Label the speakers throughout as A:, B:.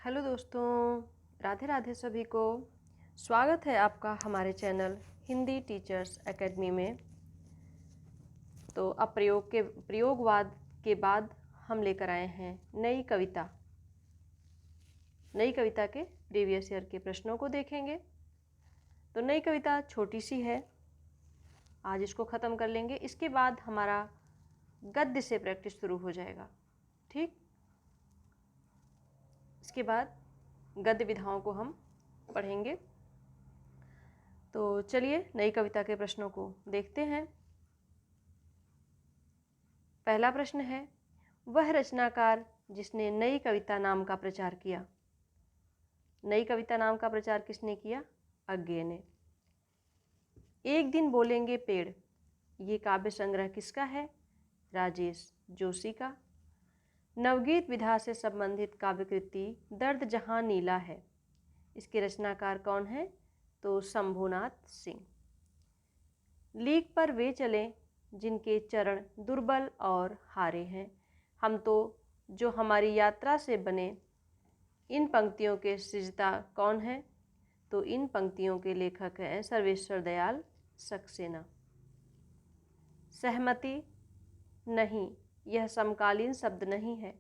A: Hello दोस्तों, राधे राधे सभी को। स्वागत है आपका हमारे चैनल हिंदी टीचर्स एकेडमी में। तो अब प्रयोगवाद के बाद हम लेकर आए हैं नई कविता के प्रीवियस ईयर के प्रश्नों को देखेंगे। तो नई कविता छोटी सी है, आज इसको ख़त्म कर लेंगे। इसके बाद हमारा गद्य से प्रैक्टिस शुरू हो जाएगा। ठीक, इसके बाद गद्य विधाओं को हम पढ़ेंगे। तो चलिए नई कविता के प्रश्नों को देखते हैं। पहला प्रश्न है, वह रचनाकार जिसने नई कविता नाम का प्रचार किया। नई कविता नाम का प्रचार किसने किया? अज्ञे ने। एक दिन बोलेंगे पेड़, ये काव्य संग्रह किसका है? राजेश जोशी का। नवगीत विधा से संबंधित काव्य कृति दर्द जहां नीला है, इसके रचनाकार कौन है? तो शंभुनाथ सिंह। लीक पर वे चले जिनके चरण दुर्बल और हारे हैं, हम तो जो हमारी यात्रा से बने। इन पंक्तियों के सृजता कौन है? तो इन पंक्तियों के लेखक हैं सर्वेश्वर दयाल सक्सेना। सहमति नहीं, यह समकालीन शब्द नहीं है,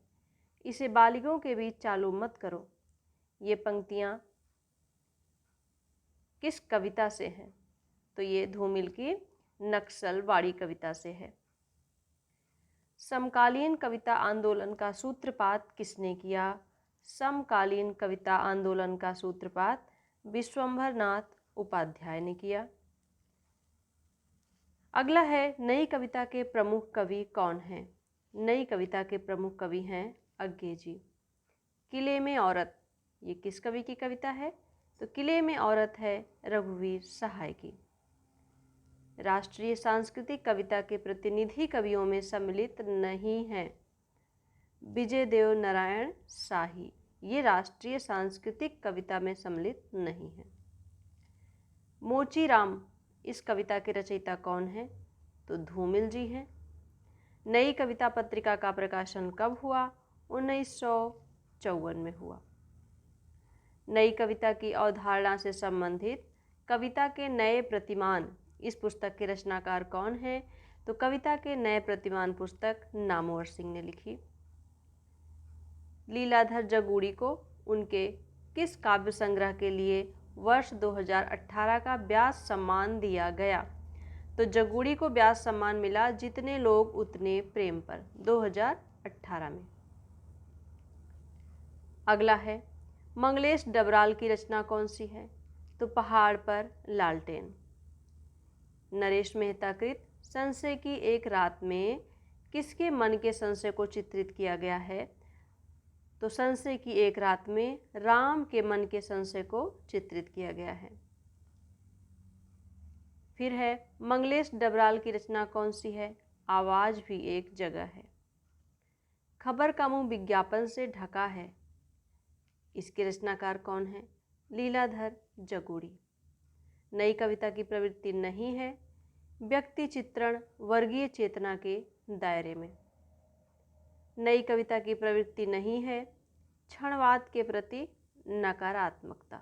A: इसे बालिगों के बीच चालू मत करो। ये पंक्तियाँ किस कविता से हैं? तो ये धूमिल की नक्सलवाड़ी कविता से है। समकालीन कविता आंदोलन का सूत्रपात किसने किया? समकालीन कविता आंदोलन का सूत्रपात विश्वंभरनाथ उपाध्याय ने किया। अगला है, नई कविता के प्रमुख कवि कौन हैं? नई कविता के प्रमुख कवि हैं अज्ञे जी। किले में औरत, ये किस कवि की कविता है? तो किले में औरत है रघुवीर सहाय की। राष्ट्रीय सांस्कृतिक कविता के प्रतिनिधि कवियों में सम्मिलित नहीं हैं विजय देव नारायण शाही, ये राष्ट्रीय सांस्कृतिक कविता में सम्मिलित नहीं है। मोचीराम, इस कविता के रचयिता कौन है? तो धूमिल जी हैं। नई कविता पत्रिका का प्रकाशन कब हुआ? 1954 में हुआ। नई कविता की अवधारणा से संबंधित कविता के नए प्रतिमान, इस पुस्तक के रचनाकार कौन है? तो कविता के नए प्रतिमान पुस्तक नामवर सिंह ने लिखी। लीलाधर जगूड़ी को उनके किस काव्य संग्रह के लिए वर्ष 2018 का व्यास सम्मान दिया गया? तो जगूड़ी को व्यास सम्मान मिला जितने लोग उतने प्रेम पर, 2018 में। अगला है, मंगलेश डबराल की रचना कौन सी है? तो पहाड़ पर लालटेन। नरेश मेहता कृत संशय की एक रात में किसके मन के संशय को चित्रित किया गया है? तो संशय की एक रात में राम के मन के संशय को चित्रित किया गया है। फिर है, मंगलेश डबराल की रचना कौन सी है? आवाज भी एक जगह है। खबर का मुंह विज्ञापन से ढका है, इसके रचनाकार कौन है? लीलाधर जगूड़ी। नई कविता की प्रवृत्ति नहीं है व्यक्ति चित्रण वर्गीय चेतना के दायरे में। नई कविता की प्रवृत्ति नहीं है क्षणवाद के प्रति नकारात्मकता।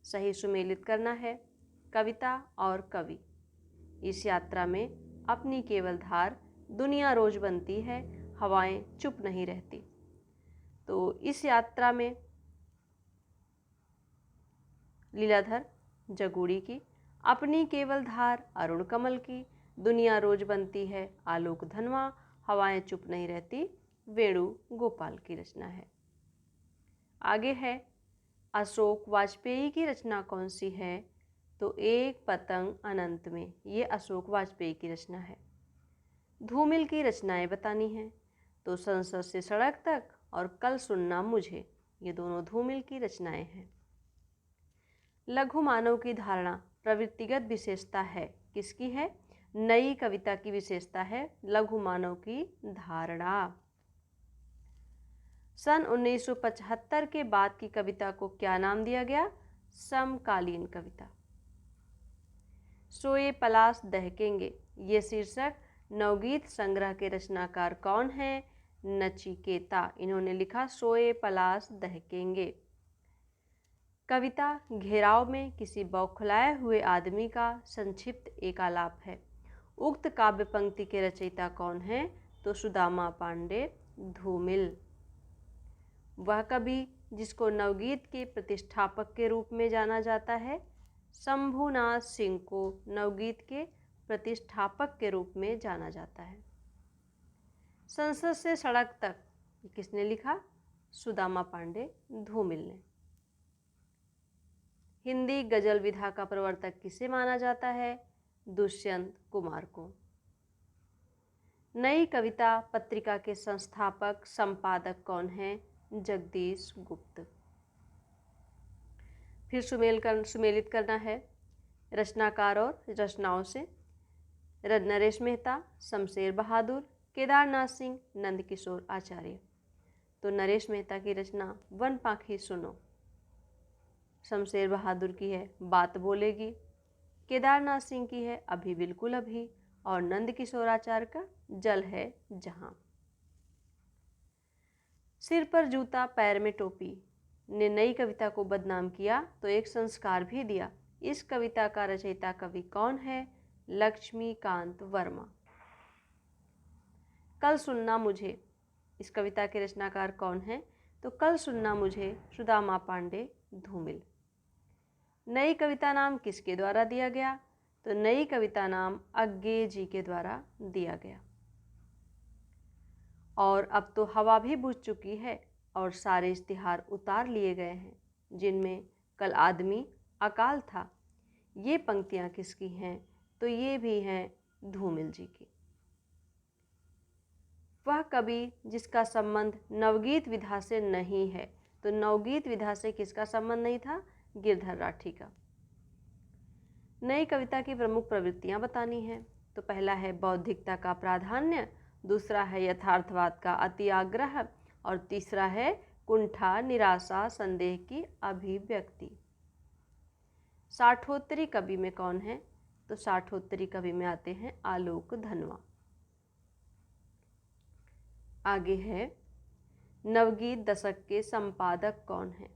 A: सही सुमेलित करना है कविता और कवि। इस यात्रा में अपनी केवल धार, दुनिया रोज बनती है, हवाएं चुप नहीं रहती। तो इस यात्रा में लीलाधर जगूड़ी की, अपनी केवल धार अरुण कमल की, दुनिया रोज बनती है आलोक धनवा, हवाएं चुप नहीं रहती वेणु गोपाल की रचना है। आगे है, अशोक वाजपेयी की रचना कौन सी है? तो एक पतंग अनंत में, ये अशोक वाजपेयी की रचना है। धूमिल की रचनाएं बतानी हैं, तो संसद से सड़क तक और कल सुनना मुझे, ये दोनों धूमिल की रचनाएं हैं। लघु मानव की धारणा प्रवृत्तिगत विशेषता है, किसकी है? नई कविता की विशेषता है लघु मानव की धारणा। सन 1975 के बाद की कविता को क्या नाम दिया गया? समकालीन कविता। सोए पलाश दहकेंगे, ये शीर्षक नवगीत संग्रह के रचनाकार कौन हैं? नचिकेता, इन्होंने लिखा सोए पलाश दहकेंगे। कविता घेराव में किसी बौखलाए हुए आदमी का संक्षिप्त एकालाप है। उक्त काव्य पंक्ति के रचयिता कौन है? तो सुदामा पांडे धूमिल। वह कवि जिसको नवगीत के प्रतिष्ठापक के रूप में जाना जाता है, शंभुनाथ सिंह को नवगीत के प्रतिष्ठापक के रूप में जाना जाता है। संसद से सड़क तक किसने लिखा? सुदामा पांडे धूमिल ने। हिंदी गजल विधा का प्रवर्तक किसे माना जाता है? दुष्यंत कुमार को। नई कविता पत्रिका के संस्थापक संपादक कौन हैं? जगदीश गुप्त। फिर सुमेलित करना है रचनाकार और रचनाओं से। नरेश मेहता, शमशेर बहादुर, केदारनाथ सिंह, नंदकिशोर आचार्य। तो नरेश मेहता की रचना वन पाखी सुनो, शमशेर बहादुर की है बात बोलेगी, केदारनाथ सिंह की है अभी बिल्कुल अभी, और नंदकिशोर आचार्य का जल है जहां। सिर पर जूता पैर में टोपी ने नई कविता को बदनाम किया तो एक संस्कार भी दिया। इस कविता का रचयिता कवि कौन है? लक्ष्मीकांत वर्मा। कल सुनना मुझे, इस कविता के रचनाकार कौन है? तो कल सुनना मुझे सुदामा पांडे धूमिल। नई कविता नाम किसके द्वारा दिया गया? तो नई कविता नाम अज्ञे जी के द्वारा दिया गया। और अब तो हवा भी बुझ चुकी है और सारे इश्तिहार उतार लिए गए हैं, जिनमें कल आदमी अकाल था। ये पंक्तियाँ किसकी हैं? तो ये भी हैं धूमिल जी की। वह कवि जिसका संबंध नवगीत विधा से नहीं है, तो नवगीत विधा से किसका संबंध नहीं था? गिरधर राठी का। नई कविता की प्रमुख प्रवृत्तियां बतानी हैं। तो पहला है बौद्धिकता का प्राधान्य, दूसरा है यथार्थवाद का अति आग्रह, और तीसरा है कुंठा, निराशा, संदेह की अभिव्यक्ति। साठोत्तरी कवि में कौन है? तो साठोत्तरी कवि में आते हैं आलोक धनवा। आगे है नवगीत दशक के संपादक कौन है?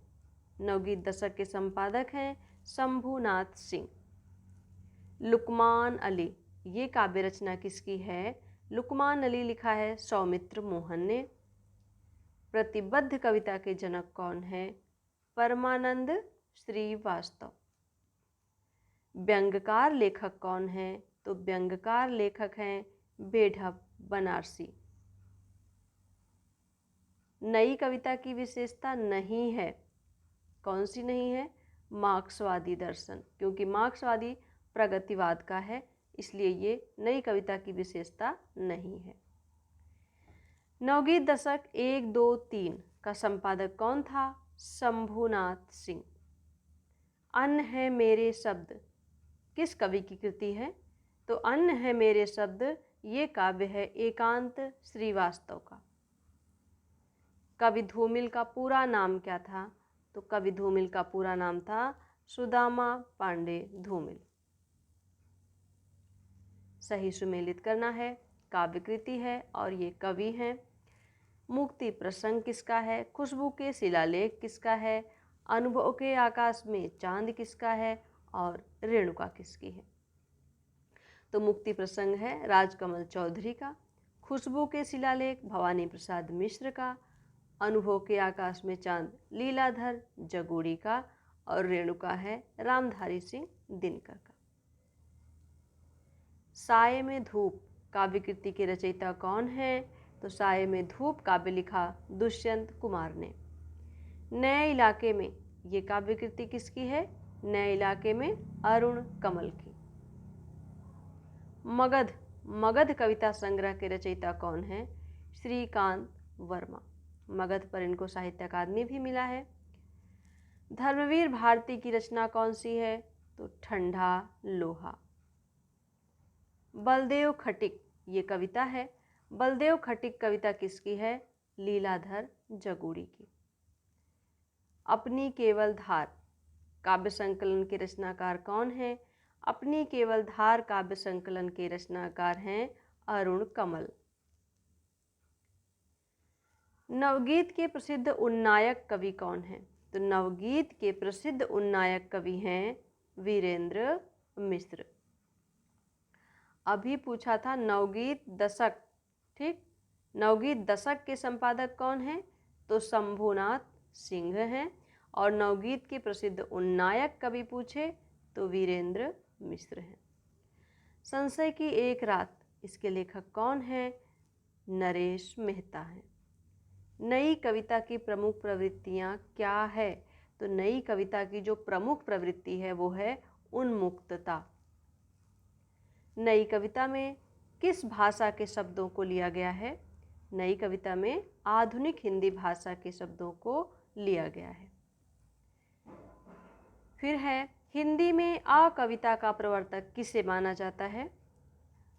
A: नवगीत दशक के संपादक हैं शंभुनाथ सिंह। लुकमान अली, ये काव्य रचना किसकी है? लुकमान अली लिखा है सौमित्र मोहन ने। प्रतिबद्ध कविता के जनक कौन है? परमानंद श्रीवास्तव। व्यंग्यकार लेखक कौन है? तो व्यंग्यकार लेखक हैं बेढप बनारसी। नई कविता की विशेषता नहीं है, कौन सी नहीं है? मार्क्सवादी दर्शन, क्योंकि मार्क्सवादी प्रगतिवाद का है, इसलिए ये नई कविता की विशेषता नहीं है। नवगीत दशक 1, 2, 3 का संपादक कौन था? शंभुनाथ सिंह। अन्न है मेरे शब्द किस कवि की कृति है? तो अन्न है मेरे शब्द ये काव्य है एकांत श्रीवास्तव का। कवि धूमिल का पूरा नाम क्या था? तो कवि धूमिल का पूरा नाम था सुदामा पांडे धूमिल। सही सुमेलित करना है, काव्य कृति है और ये कवि हैं। मुक्ति प्रसंग किसका है? खुशबू के शिलालेख किसका है? अनुभव के आकाश में चांद किसका है? और रेणुका किसकी है? तो मुक्ति प्रसंग है राजकमल चौधरी का, खुशबू के शिलालेख भवानी प्रसाद मिश्र का, अनुभव के आकाश में चांद लीलाधर जगूड़ी का, और रेणुका है रामधारी सिंह दिनकर का। साये में धूप काव्य कृति के रचयिता कौन है? तो साये में धूप काव्य लिखा दुष्यंत कुमार ने। नए इलाके में ये काव्य कृति किसकी है? नए इलाके में अरुण कमल की। मगध कविता संग्रह के रचयिता कौन है? श्रीकांत वर्मा। मगध पर इनको साहित्य अकादमी भी मिला है। धर्मवीर भारती की रचना कौन सी है? तो ठंडा लोहा। बलदेव खटिक ये कविता है। बलदेव खटिक कविता किसकी है? लीलाधर जगूड़ी की। अपनी केवल धार काव्य संकलन के रचनाकार कौन है? अपनी केवल धार काव्य संकलन के रचनाकार हैं अरुण कमल। नवगीत के प्रसिद्ध उन्नायक कवि कौन हैं? तो नवगीत के प्रसिद्ध उन्नायक कवि हैं वीरेंद्र मिश्र। अभी पूछा था नवगीत दशक, ठीक। नवगीत दशक के संपादक कौन हैं? तो शंभुनाथ सिंह हैं। और नवगीत के प्रसिद्ध उन्नायक कवि पूछे तो वीरेंद्र मिश्र हैं। संशय की एक रात, इसके लेखक कौन हैं? नरेश मेहता हैं। नई कविता की प्रमुख प्रवृत्तियाँ क्या है? तो नई कविता की जो प्रमुख प्रवृत्ति है वो है उन्मुक्तता। नई कविता में किस भाषा के शब्दों को लिया गया है? नई कविता में आधुनिक हिंदी भाषा के शब्दों को लिया गया है। फिर है हिंदी में अ कविता का प्रवर्तक किसे माना जाता है?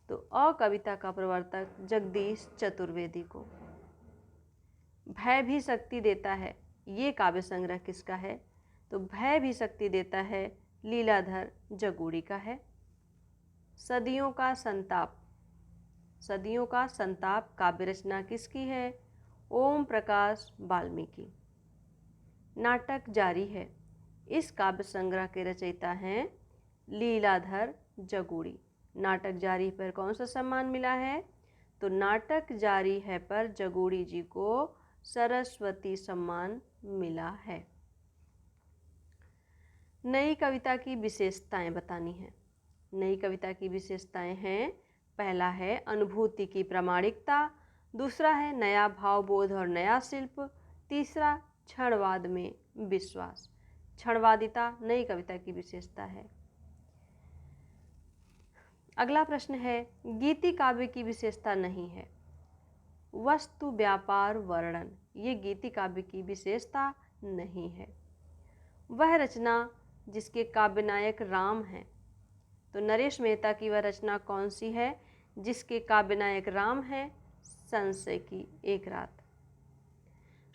A: तो अ कविता का प्रवर्तक जगदीश चतुर्वेदी को। भय भी शक्ति देता है, ये काव्य संग्रह किसका है? तो भय भी शक्ति देता है लीलाधर जगूड़ी का है। सदियों का संताप, सदियों का संताप काव्य रचना किसकी है? ओम प्रकाश वाल्मीकि। नाटक जारी है, इस काव्य संग्रह के रचयिता हैं लीलाधर जगूड़ी। नाटक जारी पर कौन सा सम्मान मिला है? तो नाटक जारी है पर जगूड़ी जी को सरस्वती सम्मान मिला है। नई कविता की विशेषताएं बतानी है। नई कविता की विशेषताएं हैं, पहला है अनुभूति की प्रामाणिकता, दूसरा है नया भावबोध और नया शिल्प, तीसरा क्षणवाद में विश्वास। क्षणवादिता नई कविता की विशेषता है। अगला प्रश्न है गीति काव्य की विशेषता नहीं है। वस्तु व्यापार वर्णन, ये गीति काव्य की विशेषता नहीं है। वह रचना जिसके काव्य नायक राम हैं, तो नरेश मेहता की वह रचना कौन सी है जिसके काव्य नायक राम हैं? संशय की एक रात।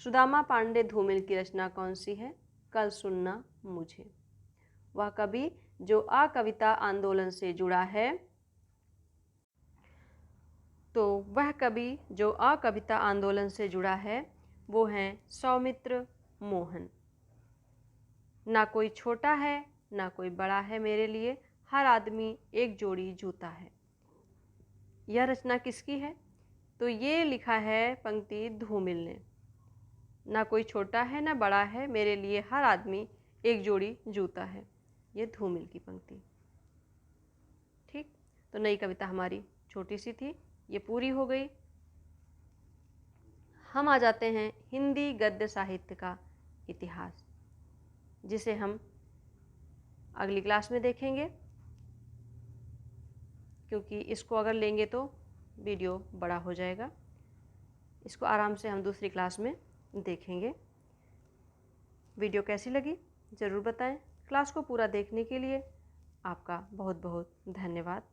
A: सुदामा पांडे धूमिल की रचना कौन सी है? कल सुनना मुझे। वह कवि जो अकविता आंदोलन से जुड़ा है, तो वह कवि जो अकविता आंदोलन से जुड़ा है वो हैं सौमित्र मोहन। ना कोई छोटा है ना कोई बड़ा है मेरे लिए, हर आदमी एक जोड़ी जूता है। यह रचना किसकी है? तो ये लिखा है पंक्ति धूमिल ने। ना कोई छोटा है ना बड़ा है मेरे लिए, हर आदमी एक जोड़ी जूता है, ये धूमिल की पंक्ति। ठीक, तो नई कविता हमारी छोटी सी थी, ये पूरी हो गई। हम आ जाते हैं हिंदी गद्य साहित्य का इतिहास, जिसे हम अगली क्लास में देखेंगे, क्योंकि इसको अगर लेंगे तो वीडियो बड़ा हो जाएगा। इसको आराम से हम दूसरी क्लास में देखेंगे। वीडियो कैसी लगी ज़रूर बताएं। क्लास को पूरा देखने के लिए आपका बहुत बहुत धन्यवाद।